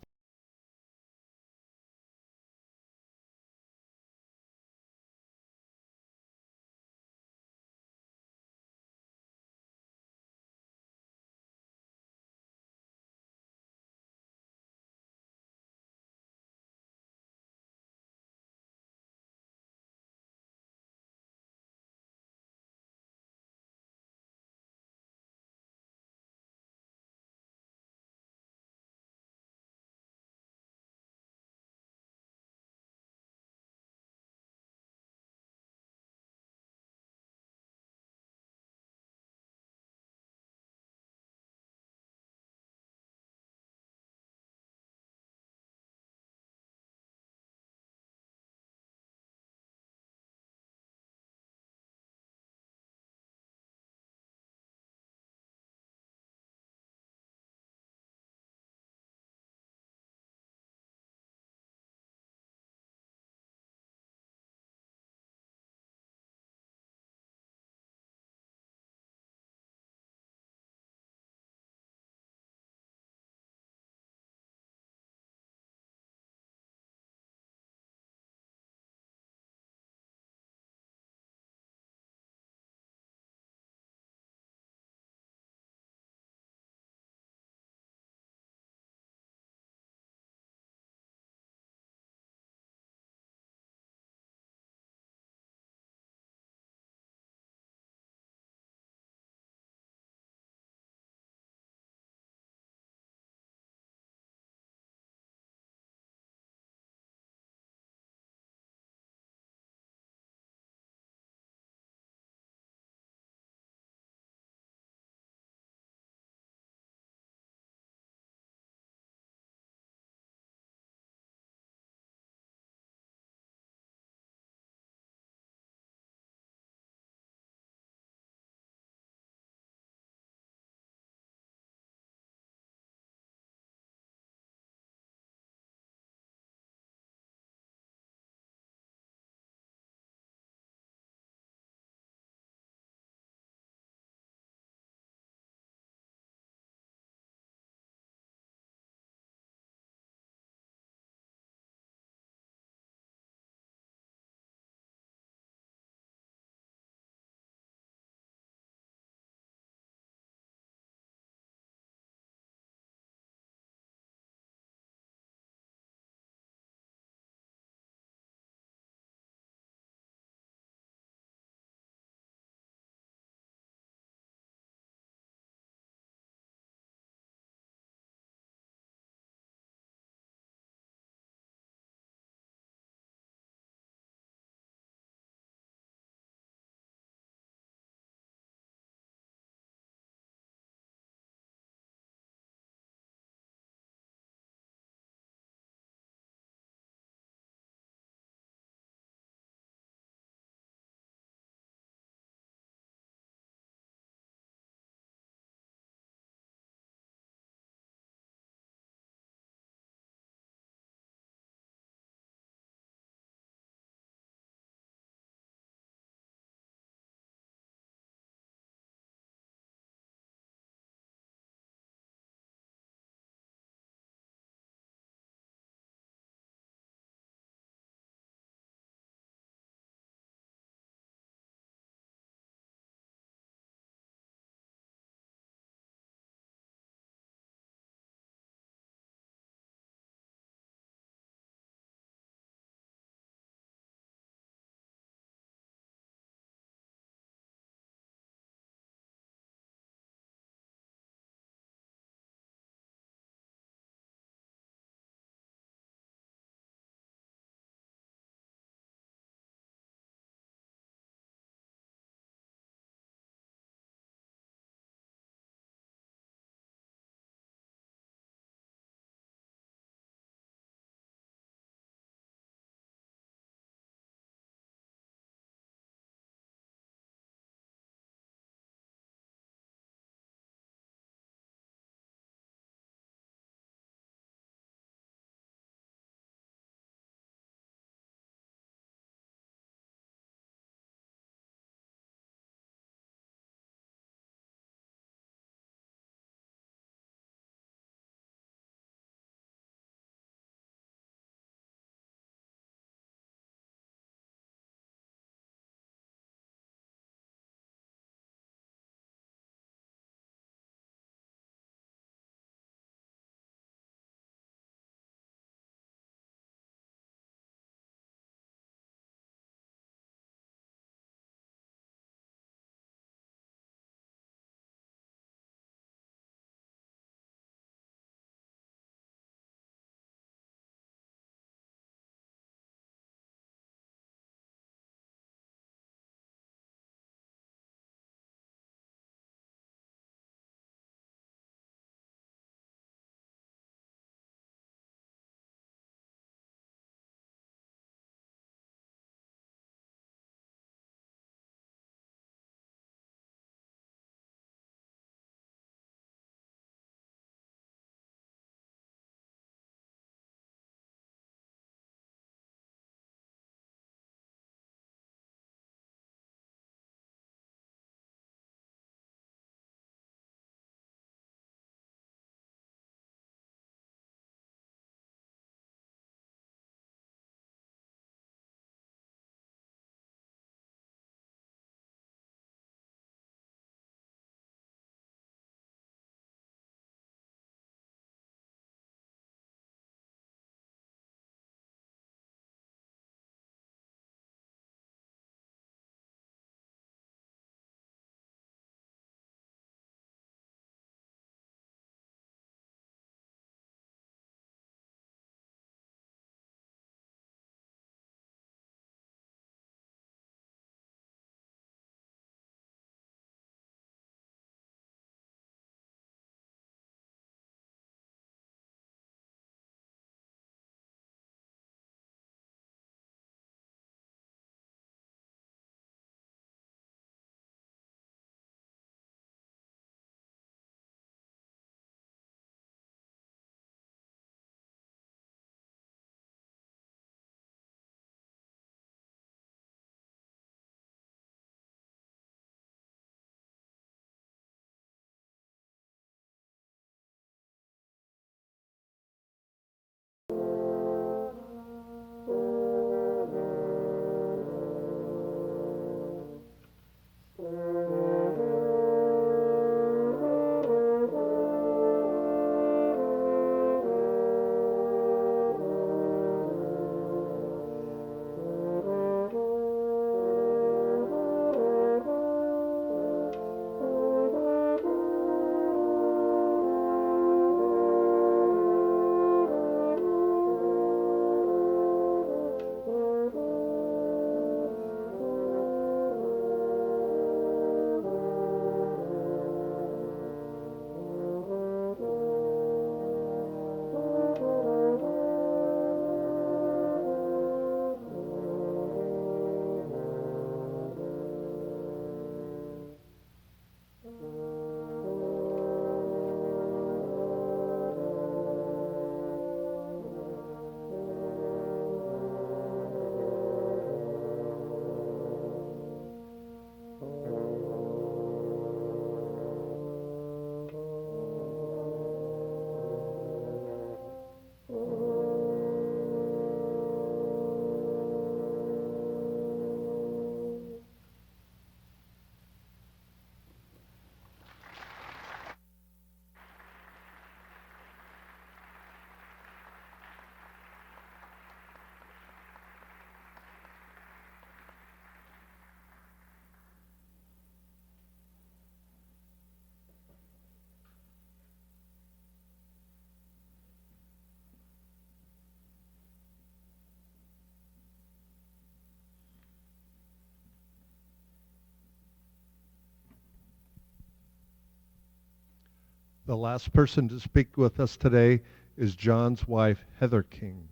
The last person to speak with us today is John's wife, Heather King.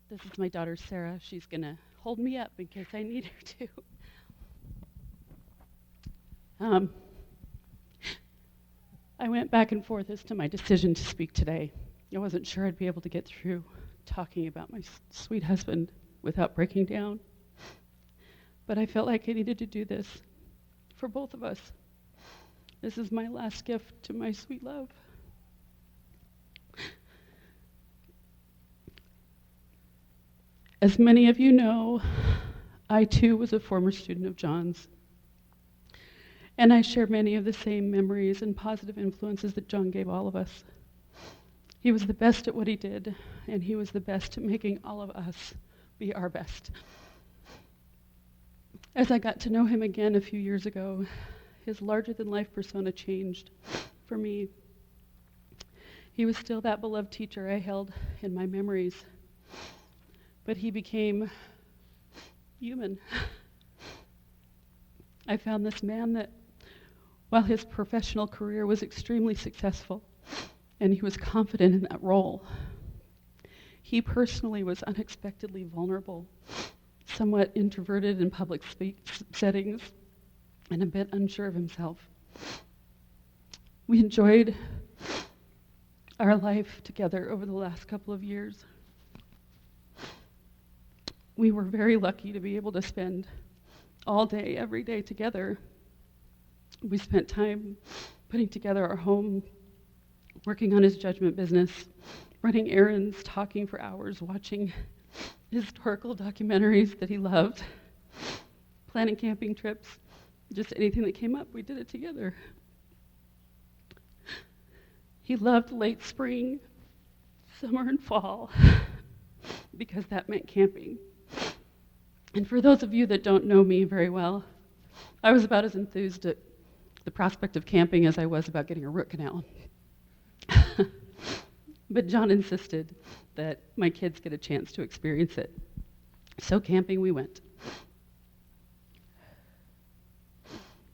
This is my daughter, Sarah. She's going to hold me up in case I need her to. I went back and forth as to my decision to speak today. I wasn't sure I'd be able to get through talking about my sweet husband without breaking down. But I felt like I needed to do this for both of us. This is my last gift to my sweet love. As many of you know, I too was a former student of John's. And I share many of the same memories and positive influences that John gave all of us. He was the best at what he did, and he was the best at making all of us be our best. As I got to know him again a few years ago, his larger-than-life persona changed for me. He was still that beloved teacher I held in my memories, but he became human. I found this man that, while his professional career was extremely successful, and he was confident in that role, he personally was unexpectedly vulnerable, somewhat introverted in public settings, and a bit unsure of himself. We enjoyed our life together over the last couple of years. We were very lucky to be able to spend all day, every day together. We spent time putting together our home, working on his judgment business, running errands, talking for hours, watching historical documentaries that he loved, planning camping trips, just anything that came up, we did it together. He loved late spring, summer, and fall because that meant camping. And for those of you that don't know me very well, I was about as enthused at the prospect of camping as I was about getting a root canal. But John insisted that my kids get a chance to experience it. So camping we went.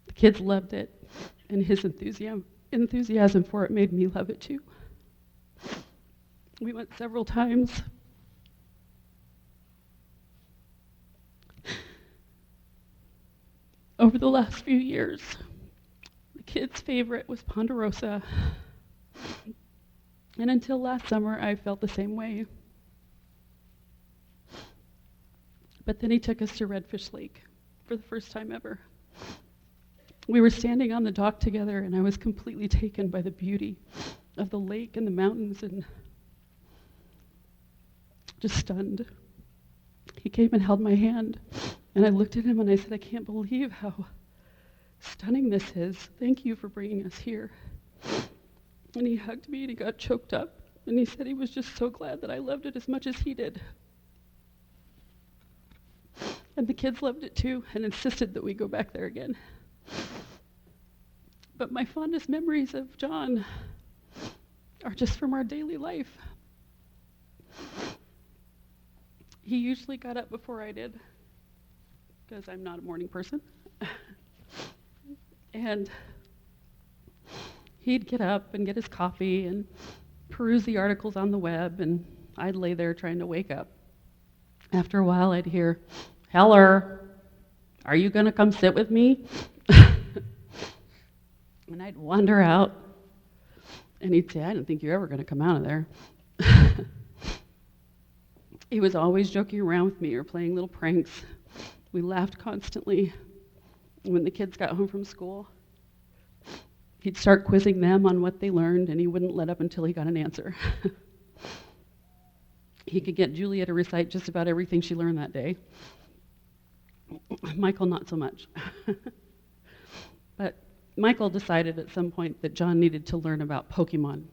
The kids loved it, and his enthusiasm for it made me love it too. We went several times. Over the last few years, the kids' favorite was Ponderosa. And until last summer, I felt the same way. But then he took us to Redfish Lake for the first time ever. We were standing on the dock together, and I was completely taken by the beauty of the lake and the mountains and just stunned. He came and held my hand, and I looked at him and I said, I can't believe how stunning this is. Thank you for bringing us here. And he hugged me and he got choked up, and he said he was just so glad that I loved it as much as he did. And the kids loved it too and insisted that we go back there again. But my fondest memories of John are just from our daily life. He usually got up before I did, because I'm not a morning person. And he'd get up and get his coffee and peruse the articles on the web, and I'd lay there trying to wake up. After a while, I'd hear, Heller, are you going to come sit with me? And I'd wander out, and he'd say, I didn't think you were ever going to come out of there. He was always joking around with me or playing little pranks. We laughed constantly. When the kids got home from school, he'd start quizzing them on what they learned, and he wouldn't let up until he got an answer. He could get Julia to recite just about everything she learned that day. Michael, not so much. But Michael decided at some point that John needed to learn about Pokemon.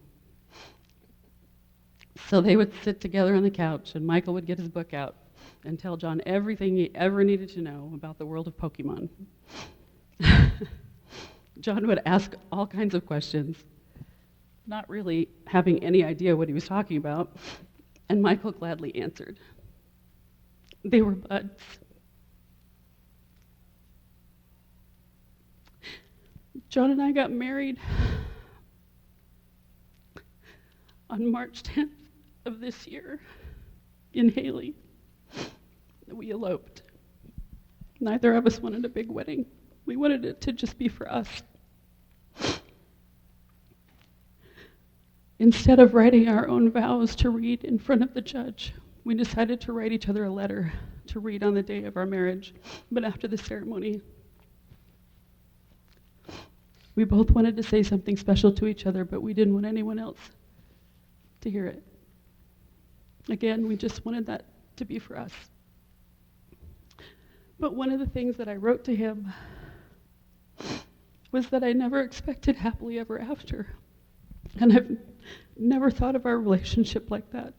So they would sit together on the couch, and Michael would get his book out and tell John everything he ever needed to know about the world of Pokemon. John would ask all kinds of questions, not really having any idea what he was talking about, and Michael gladly answered. They were buds. John and I got married on March 10th of this year in Haley. We eloped. Neither of us wanted a big wedding. We wanted it to just be for us. Instead of writing our own vows to read in front of the judge, we decided to write each other a letter to read on the day of our marriage, but after the ceremony. We both wanted to say something special to each other, but we didn't want anyone else to hear it. Again, we just wanted that to be for us. But one of the things that I wrote to him was that I never expected happily ever after. And I've never thought of our relationship like that.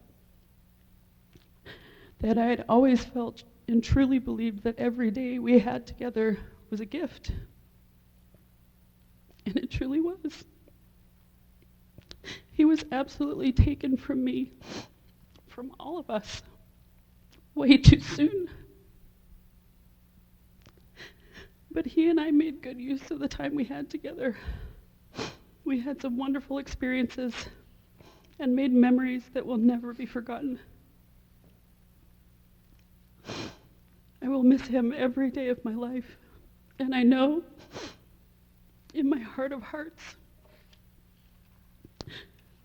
That I had always felt and truly believed that every day we had together was a gift. And it truly was. He was absolutely taken from me, from all of us, way too soon. But he and I made good use of the time we had together. We had some wonderful experiences and made memories that will never be forgotten. I will miss him every day of my life, and I know in my heart of hearts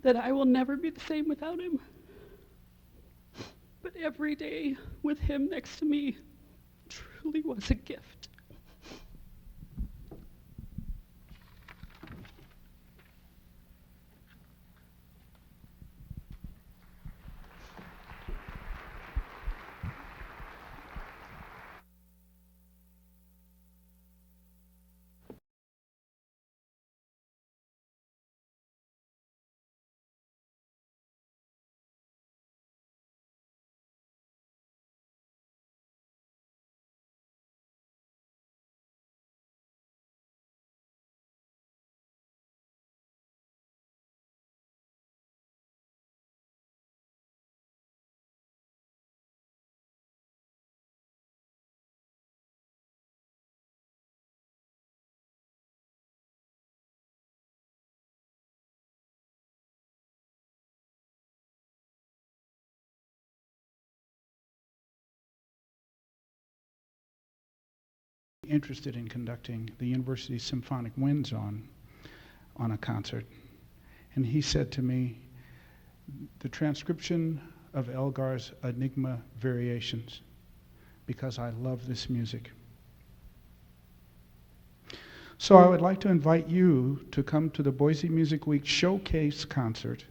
that I will never be the same without him. But every day with him next to me truly was a gift. Interested in conducting the University Symphonic Winds on a concert. And he said to me, the transcription of Elgar's Enigma Variations, because I love this music. So I would like to invite you to come to the Boise Music Week Showcase concert,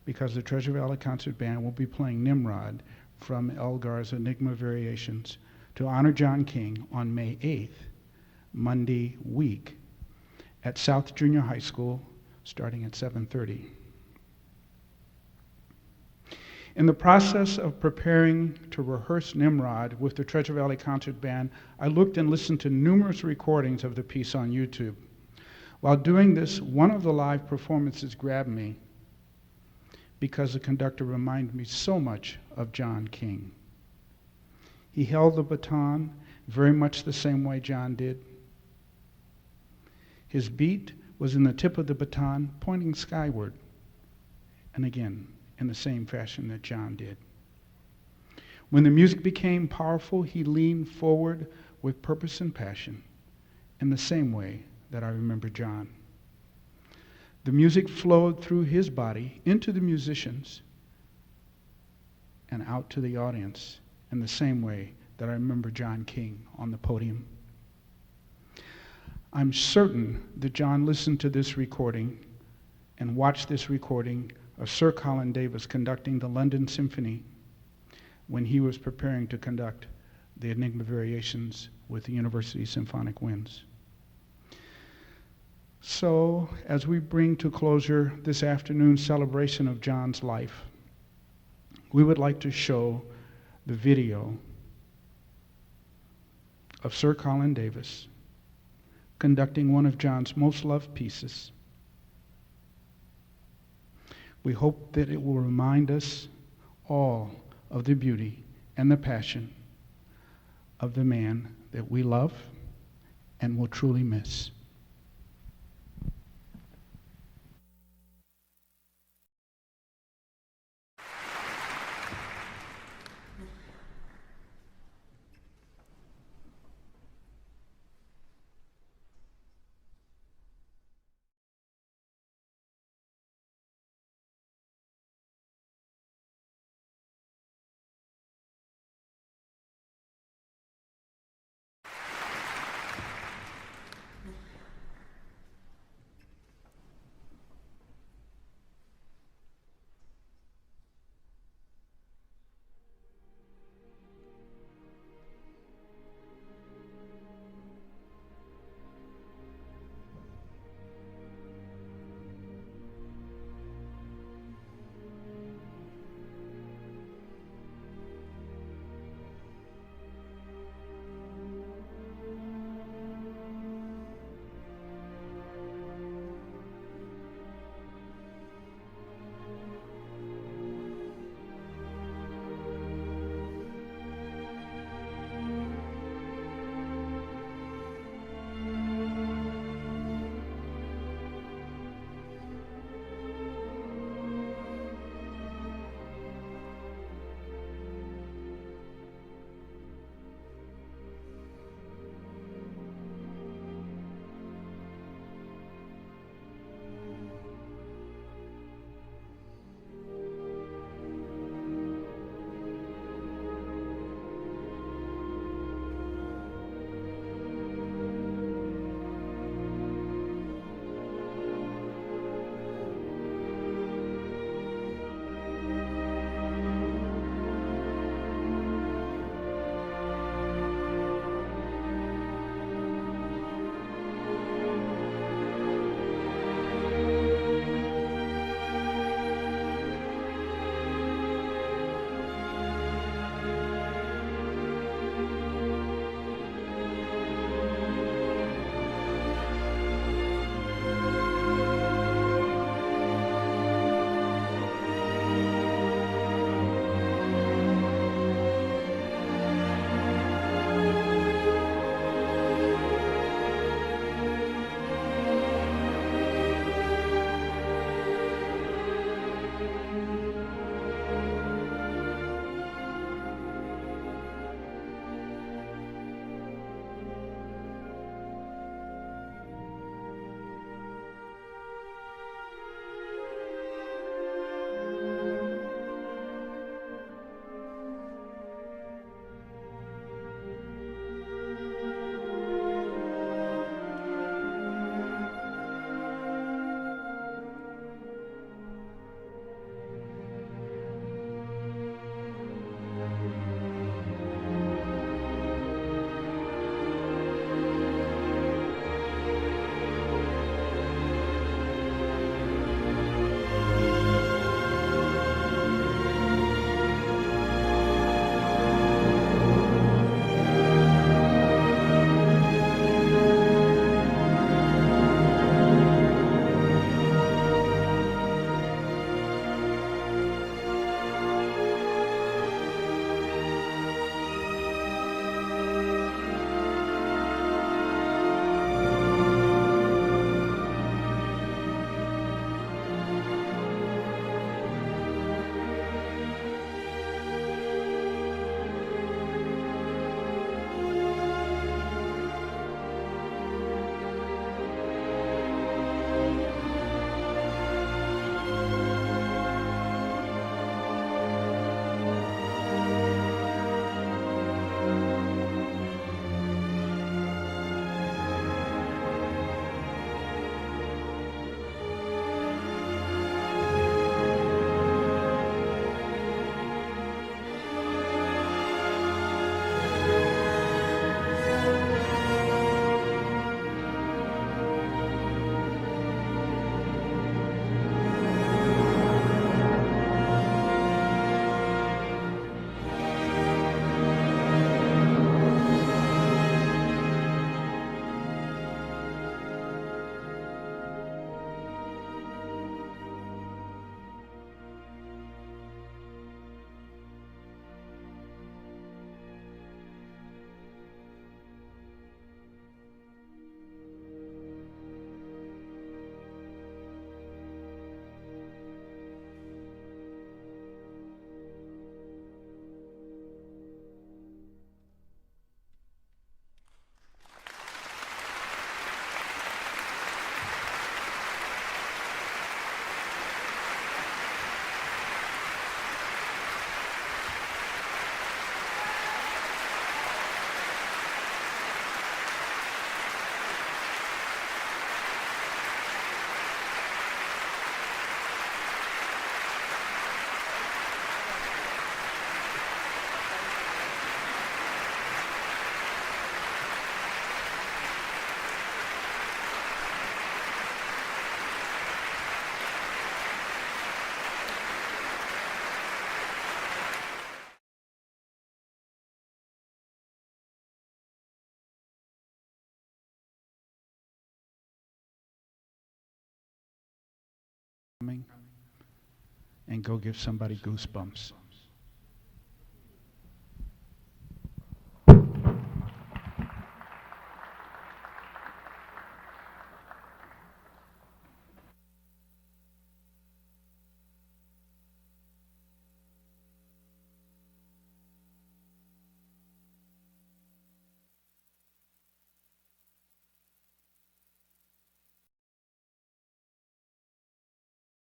because the Treasure Valley Concert Band will be playing Nimrod from Elgar's Enigma Variations to honor John King on May 8th, Monday week, at South Junior High School, starting at 7:30. In the process of preparing to rehearse Nimrod with the Treasure Valley Concert Band, I looked and listened to numerous recordings of the piece on YouTube. While doing this, one of the live performances grabbed me because the conductor reminded me so much of John King. He held the baton very much the same way John did. His beat was in the tip of the baton pointing skyward, and again, in the same fashion that John did. When the music became powerful, he leaned forward with purpose and passion in the same way that I remember John. The music flowed through his body into the musicians and out to the audience in the same way that I remember John King on the podium. I'm certain that John listened to this recording and watched this recording of Sir Colin Davis conducting the London Symphony when he was preparing to conduct the Enigma Variations with the University Symphonic Winds. So, as we bring to closure this afternoon's celebration of John's life, we would like to show the video of Sir Colin Davis conducting one of John's most loved pieces. We hope that it will remind us all of the beauty and the passion of the man that we love and will truly miss. and go give somebody goosebumps.